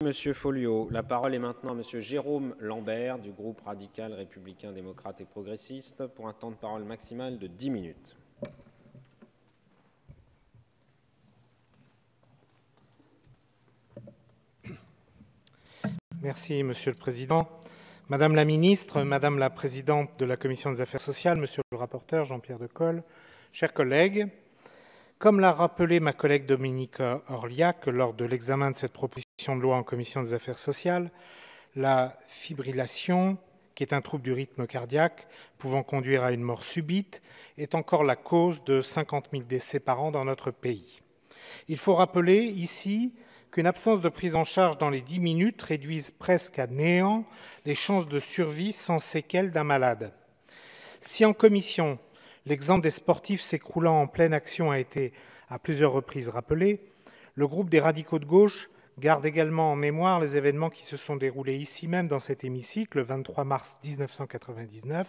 Monsieur Folliot. La parole est maintenant à Monsieur Jérôme Lambert du groupe radical, républicain, démocrate et progressiste pour un temps de parole maximal de 10 minutes. Merci, Monsieur le Président. Madame la Ministre, Madame la Présidente de la Commission des Affaires sociales, Monsieur le rapporteur Jean-Pierre Decool, chers collègues, comme l'a rappelé ma collègue Dominique Orliac lors de l'examen de cette proposition de loi en Commission des Affaires sociales, la fibrillation, qui est un trouble du rythme cardiaque pouvant conduire à une mort subite, est encore la cause de 50 000 décès par an dans notre pays. Il faut rappeler ici qu'une absence de prise en charge dans les 10 minutes réduise presque à néant les chances de survie sans séquelles d'un malade. Si en commission, l'exemple des sportifs s'écroulant en pleine action a été à plusieurs reprises rappelé, le groupe des radicaux de gauche garde également en mémoire les événements qui se sont déroulés ici même dans cet hémicycle le 23 mars 1999,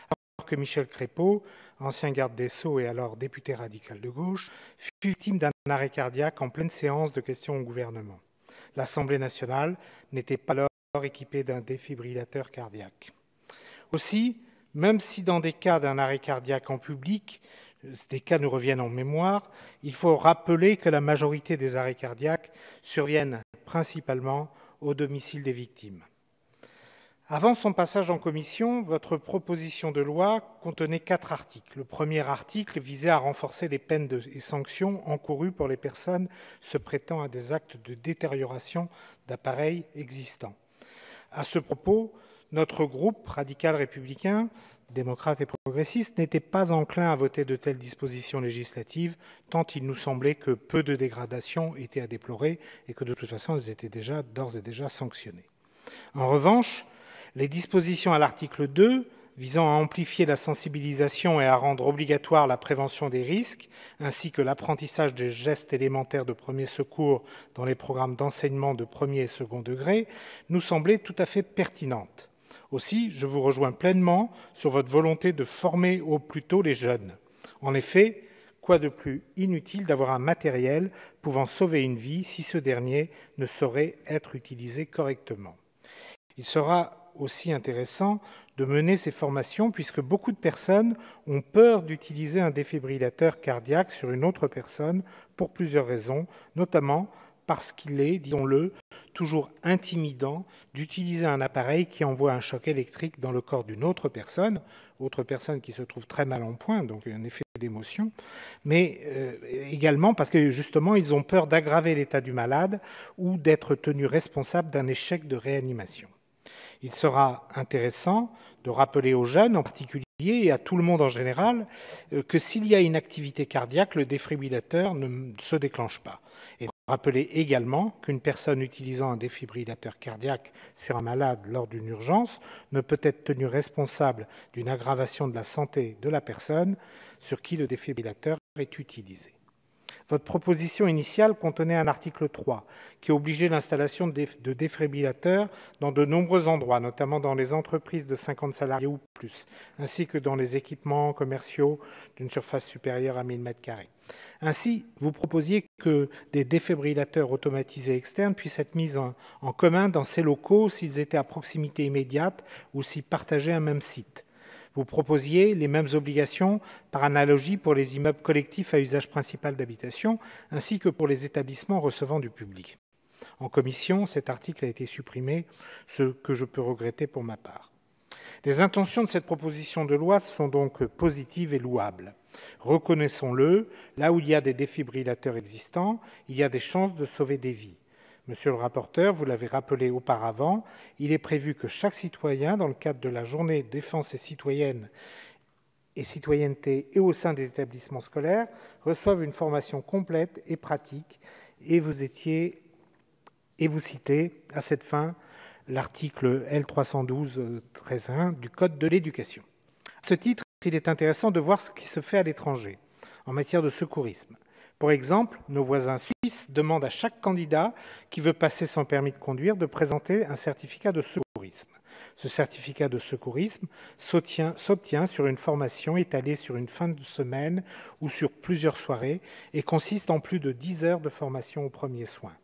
alors que Michel Crépeau, ancien garde des Sceaux et alors député radical de gauche, fut victime d'un arrêt cardiaque en pleine séance de questions au gouvernement. L'Assemblée nationale n'était pas alors équipée d'un défibrillateur cardiaque. Aussi, même si dans des cas d'un arrêt cardiaque en public, des cas nous reviennent en mémoire, il faut rappeler que la majorité des arrêts cardiaques surviennent principalement au domicile des victimes. Avant son passage en commission, votre proposition de loi contenait 4 articles. Le premier article visait à renforcer les peines et sanctions encourues pour les personnes se prêtant à des actes de détérioration d'appareils existants. À ce propos, notre groupe radical républicain, démocrate et progressiste, n'était pas enclin à voter de telles dispositions législatives, tant il nous semblait que peu de dégradations étaient à déplorer et que de toute façon, elles étaient d'ores et déjà sanctionnées. En revanche, les dispositions à l'article 2, visant à amplifier la sensibilisation et à rendre obligatoire la prévention des risques, ainsi que l'apprentissage des gestes élémentaires de premier secours dans les programmes d'enseignement de premier et second degré, nous semblaient tout à fait pertinentes. Aussi, je vous rejoins pleinement sur votre volonté de former au plus tôt les jeunes. En effet, quoi de plus inutile d'avoir un matériel pouvant sauver une vie si ce dernier ne saurait être utilisé correctement. Il sera aussi intéressant de mener ces formations puisque beaucoup de personnes ont peur d'utiliser un défibrillateur cardiaque sur une autre personne pour plusieurs raisons, notamment parce qu'il est, disons-le, toujours intimidant d'utiliser un appareil qui envoie un choc électrique dans le corps d'une autre personne qui se trouve très mal en point, donc un effet d'émotion, mais également parce que justement ils ont peur d'aggraver l'état du malade ou d'être tenus responsables d'un échec de réanimation. Il sera intéressant de rappeler aux jeunes en particulier et à tout le monde en général que s'il y a une activité cardiaque, le défibrillateur ne se déclenche pas. Et rappeler également qu'une personne utilisant un défibrillateur cardiaque sur un malade lors d'une urgence ne peut être tenue responsable d'une aggravation de la santé de la personne sur qui le défibrillateur est utilisé. Votre proposition initiale contenait un article 3 qui obligeait l'installation de défibrillateurs dans de nombreux endroits, notamment dans les entreprises de 50 salariés ou plus, ainsi que dans les équipements commerciaux d'une surface supérieure à 1000 m². Ainsi, vous proposiez que des défibrillateurs automatisés externes puissent être mis en commun dans ces locaux s'ils étaient à proximité immédiate ou s'ils partageaient un même site. Vous proposiez les mêmes obligations par analogie pour les immeubles collectifs à usage principal d'habitation, ainsi que pour les établissements recevant du public. En commission, cet article a été supprimé, ce que je peux regretter pour ma part. Les intentions de cette proposition de loi sont donc positives et louables. Reconnaissons-le, là où il y a des défibrillateurs existants, il y a des chances de sauver des vies. Monsieur le rapporteur, vous l'avez rappelé auparavant, il est prévu que chaque citoyen, dans le cadre de la journée défense et citoyenneté et au sein des établissements scolaires, reçoive une formation complète et pratique, et vous citez à cette fin l'article L312-13-1 du Code de l'éducation. À ce titre, il est intéressant de voir ce qui se fait à l'étranger en matière de secourisme. Pour exemple, nos voisins suisses demandent à chaque candidat qui veut passer son permis de conduire de présenter un certificat de secourisme. Ce certificat de secourisme s'obtient sur une formation étalée sur une fin de semaine ou sur plusieurs soirées et consiste en plus de 10 heures de formation aux premiers soins.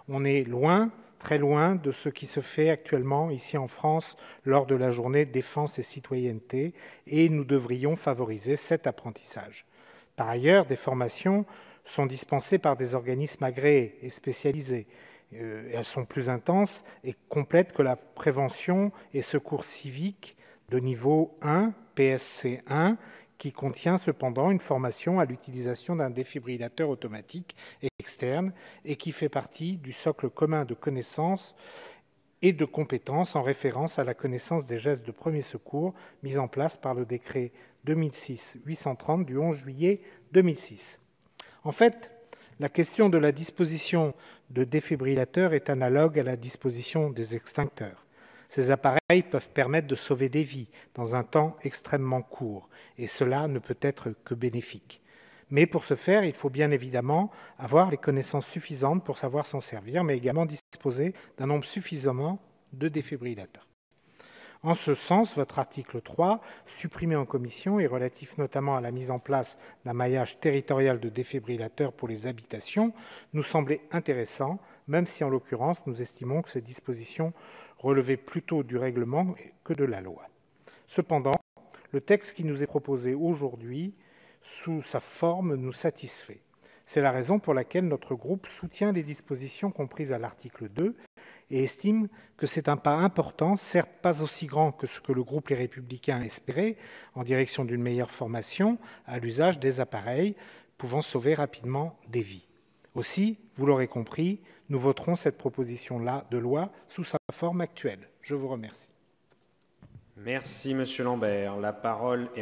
On est loin, très loin de ce qui se fait actuellement ici en France lors de la journée défense et citoyenneté, et nous devrions favoriser cet apprentissage. Par ailleurs, des formations sont dispensées par des organismes agréés et spécialisés. Elles sont plus intenses et complètes que la prévention et secours civiques de niveau 1, PSC 1, qui contient cependant une formation à l'utilisation d'un défibrillateur automatique externe et qui fait partie du socle commun de connaissances et de compétences en référence à la connaissance des gestes de premier secours mis en place par le décret 2006-830 du 11 juillet 2006. En fait, la question de la disposition de défibrillateurs est analogue à la disposition des extincteurs. Ces appareils peuvent permettre de sauver des vies dans un temps extrêmement court, et cela ne peut être que bénéfique. Mais pour ce faire, il faut bien évidemment avoir les connaissances suffisantes pour savoir s'en servir, mais également disposer d'un nombre suffisant de défibrillateurs. En ce sens, votre article 3, supprimé en commission et relatif notamment à la mise en place d'un maillage territorial de défibrillateurs pour les habitations, nous semblait intéressant, même si en l'occurrence nous estimons que ces dispositions relevaient plutôt du règlement que de la loi. Cependant, le texte qui nous est proposé aujourd'hui, sous sa forme, nous satisfait. C'est la raison pour laquelle notre groupe soutient les dispositions comprises à l'article 2 et estime que c'est un pas important, certes pas aussi grand que ce que le groupe Les Républicains espérait, en direction d'une meilleure formation à l'usage des appareils pouvant sauver rapidement des vies. Aussi, vous l'aurez compris, nous voterons cette proposition-là de loi sous sa forme actuelle. Je vous remercie. Merci, Monsieur Lambert. La parole est maintenant